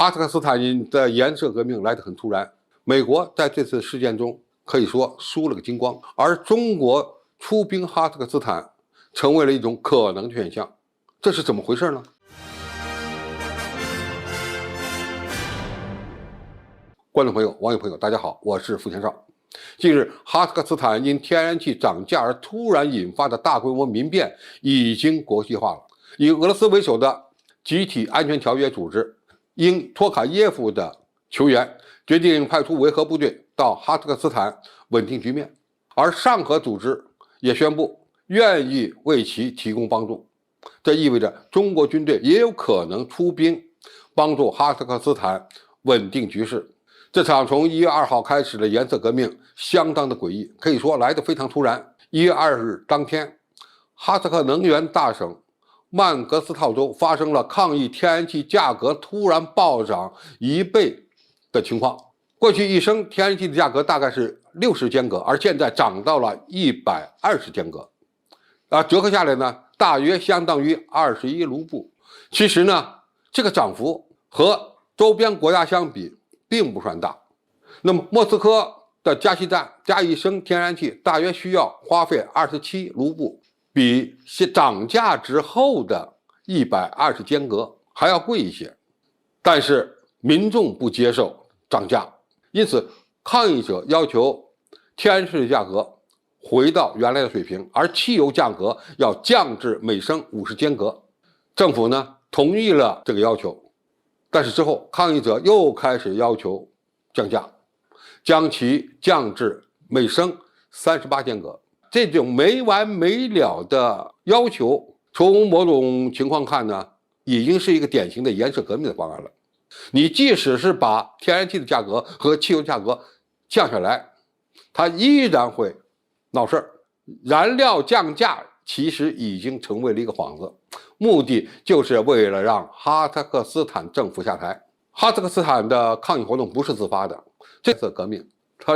哈萨克斯坦的颜色革命来得很突然，美国在这次事件中可以说输了个精光，而中国出兵哈萨克斯坦成为了一种可能的选项，这是怎么回事呢？观众朋友、网友朋友，大家好，我是付前少。近日，哈萨克斯坦因天然气涨价而突然引发的大规模民变已经国际化了。以俄罗斯为首的集体安全条约组织因托卡耶夫的求援，决定派出维和部队到哈萨克斯坦稳定局面，而上合组织也宣布愿意为其提供帮助。这意味着中国军队也有可能出兵帮助哈萨克斯坦稳定局势。这场从1月2号开始的颜色革命相当的诡异，可以说来得非常突然。1月2日当天，哈萨克能源大省曼格斯套州发生了抗议天然气价格突然暴涨1倍的情况。过去一升天然气的价格大概是60间隔，而现在涨到了120间隔，折合下来呢，大约相当于21卢布。其实呢，这个涨幅和周边国家相比并不算大。那么莫斯科的加气站加一升天然气大约需要花费27卢布，比涨价之后的120间隔还要贵一些。但是民众不接受涨价，因此抗议者要求天然气的价格回到原来的水平，而汽油价格要降至每升50间隔。政府呢同意了这个要求，但是之后抗议者又开始要求降价，将其降至每升38间隔。这种没完没了的要求，从某种情况看呢，已经是一个典型的颜色革命的方案了。你即使是把天然气的价格和汽油价格降下来，它依然会闹事儿。燃料降价其实已经成为了一个幌子，目的就是为了让哈萨克斯坦政府下台。哈萨克斯坦的抗议活动不是自发的，这次革命，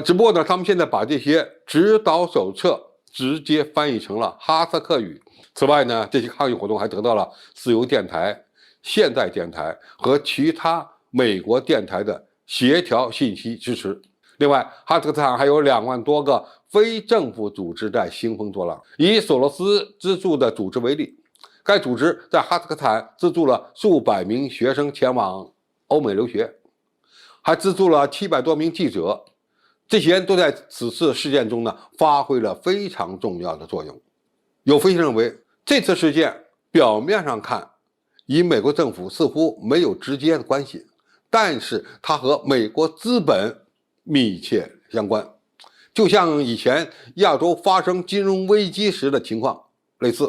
只不过呢，他们现在把这些指导手册直接翻译成了哈萨克语。此外呢，这些抗议活动还得到了自由电台、现代电台和其他美国电台的协调信息支持。另外，哈萨克斯坦还有2万多个非政府组织在兴风作浪。以索罗斯资助的组织为例，该组织在哈萨克斯坦资助了数百名学生前往欧美留学，还资助了700多名记者。这些人都在此次事件中呢发挥了非常重要的作用。有分析认为，这次事件表面上看与美国政府似乎没有直接的关系，但是它和美国资本密切相关，就像以前亚洲发生金融危机时的情况类似。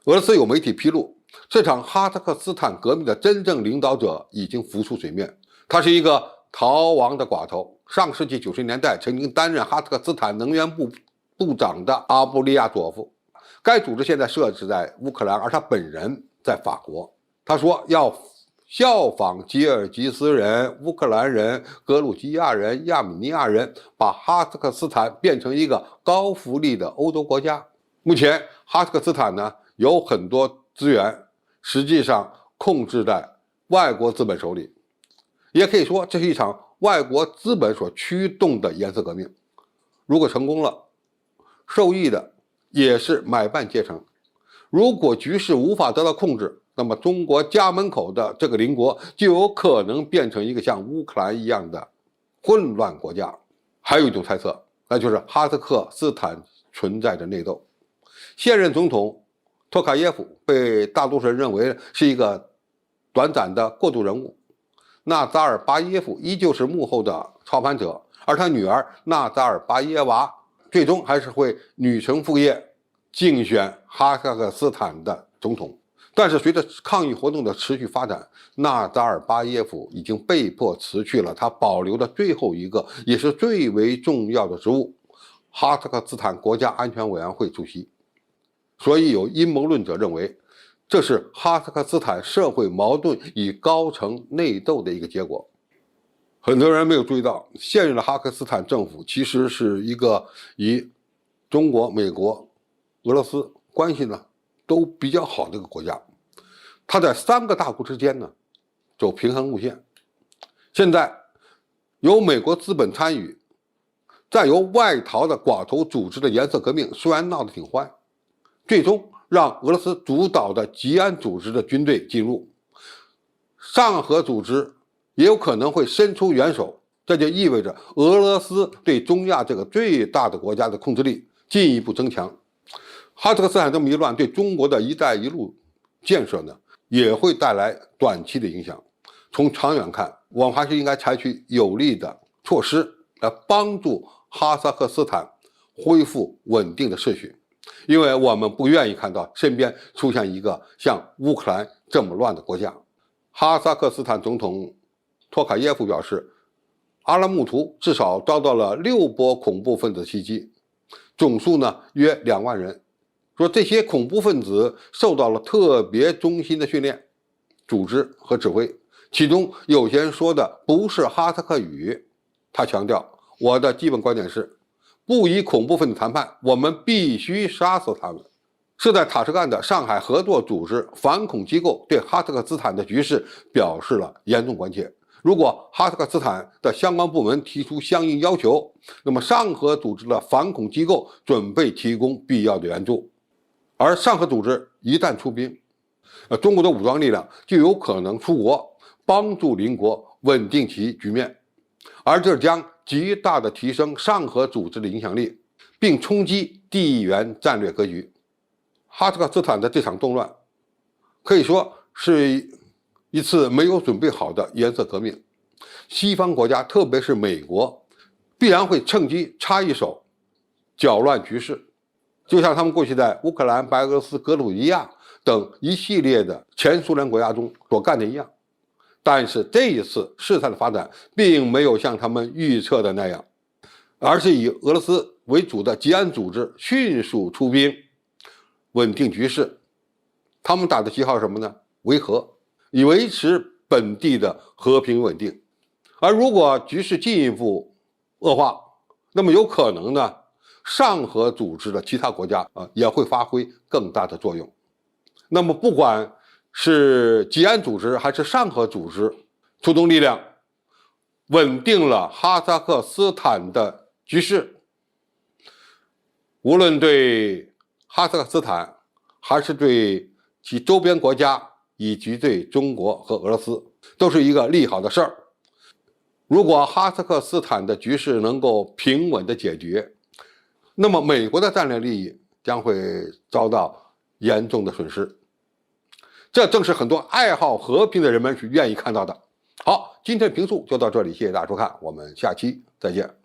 俄罗斯有媒体披露，这场哈萨克斯坦革命的真正领导者已经浮出水面，他是一个逃亡的寡头。上世纪90年代曾经担任哈萨克斯坦能源部部长的阿布利亚佐夫，该组织现在设置在乌克兰，而他本人在法国。他说要效仿吉尔吉斯人、乌克兰人、格鲁吉亚人、亚美尼亚人，把哈萨克斯坦变成一个高福利的欧洲国家。目前哈萨克斯坦呢有很多资源实际上控制在外国资本手里，也可以说这是一场外国资本所驱动的颜色革命。如果成功了，受益的也是买办阶层。如果局势无法得到控制，那么中国家门口的这个邻国就有可能变成一个像乌克兰一样的混乱国家。还有一种猜测，那就是哈萨克斯坦存在着内斗。现任总统托卡耶夫被大多数人认为是一个短暂的过渡人物，纳扎尔巴耶夫依旧是幕后的操盘者，而他女儿纳扎尔巴耶娃最终还是会女承父业竞选哈萨克斯坦的总统。但是随着抗议活动的持续发展，纳扎尔巴耶夫已经被迫辞去了他保留的最后一个也是最为重要的职务——哈萨克斯坦国家安全委员会主席。所以有阴谋论者认为，这是哈萨克斯坦社会矛盾与高层内斗的一个结果。很多人没有注意到，现任的哈萨克斯坦政府其实是一个与中国、美国、俄罗斯关系呢都比较好的一个国家。它在3个大国之间呢走平衡路线。现在由美国资本参与，再由外逃的寡头组织的颜色革命，虽然闹得挺欢，最终让俄罗斯主导的吉安组织的军队进入，上合组织也有可能会伸出援手，这就意味着俄罗斯对中亚这个最大的国家的控制力进一步增强。哈萨克斯坦这么一乱，对中国的一带一路建设呢，也会带来短期的影响。从长远看，我们还是应该采取有力的措施来帮助哈萨克斯坦恢复稳定的秩序，因为我们不愿意看到身边出现一个像乌克兰这么乱的国家。哈萨克斯坦总统托卡耶夫表示，阿拉木图至少遭到了6波恐怖分子袭击，总数呢约2万人。说这些恐怖分子受到了特别中心的训练、组织和指挥，其中有些人说的不是哈萨克语。他强调，我的基本观点是，不与恐怖分子谈判，我们必须杀死他们。是在塔什干的上海合作组织反恐机构对哈萨克斯坦的局势表示了严重关切。如果哈萨克斯坦的相关部门提出相应要求，那么上合组织的反恐机构准备提供必要的援助。而上合组织一旦出兵，中国的武装力量就有可能出国帮助邻国稳定其局面，而这将极大的提升上合组织的影响力，并冲击地缘战略格局。哈萨克斯坦的这场动乱可以说是一次没有准备好的颜色革命，西方国家特别是美国必然会趁机插一手，搅乱局势，就像他们过去在乌克兰、白俄罗斯、格鲁吉亚等一系列的前苏联国家中所干的一样。但是这一次事态的发展并没有像他们预测的那样，而是以俄罗斯为主的吉安组织迅速出兵稳定局势。他们打的旗号是什么呢？维和，以维持本地的和平稳定。而如果局势进一步恶化，那么有可能呢，上合组织的其他国家也会发挥更大的作用。那么不管是吉安组织还是上合组织出动力量，稳定了哈萨克斯坦的局势，无论对哈萨克斯坦还是对其周边国家以及对中国和俄罗斯，都是一个利好的事儿。如果哈萨克斯坦的局势能够平稳的解决，那么美国的战略利益将会遭到严重的损失。这正是很多爱好和平的人们是愿意看到的。好，今天的评述就到这里，谢谢大家收看，我们下期再见。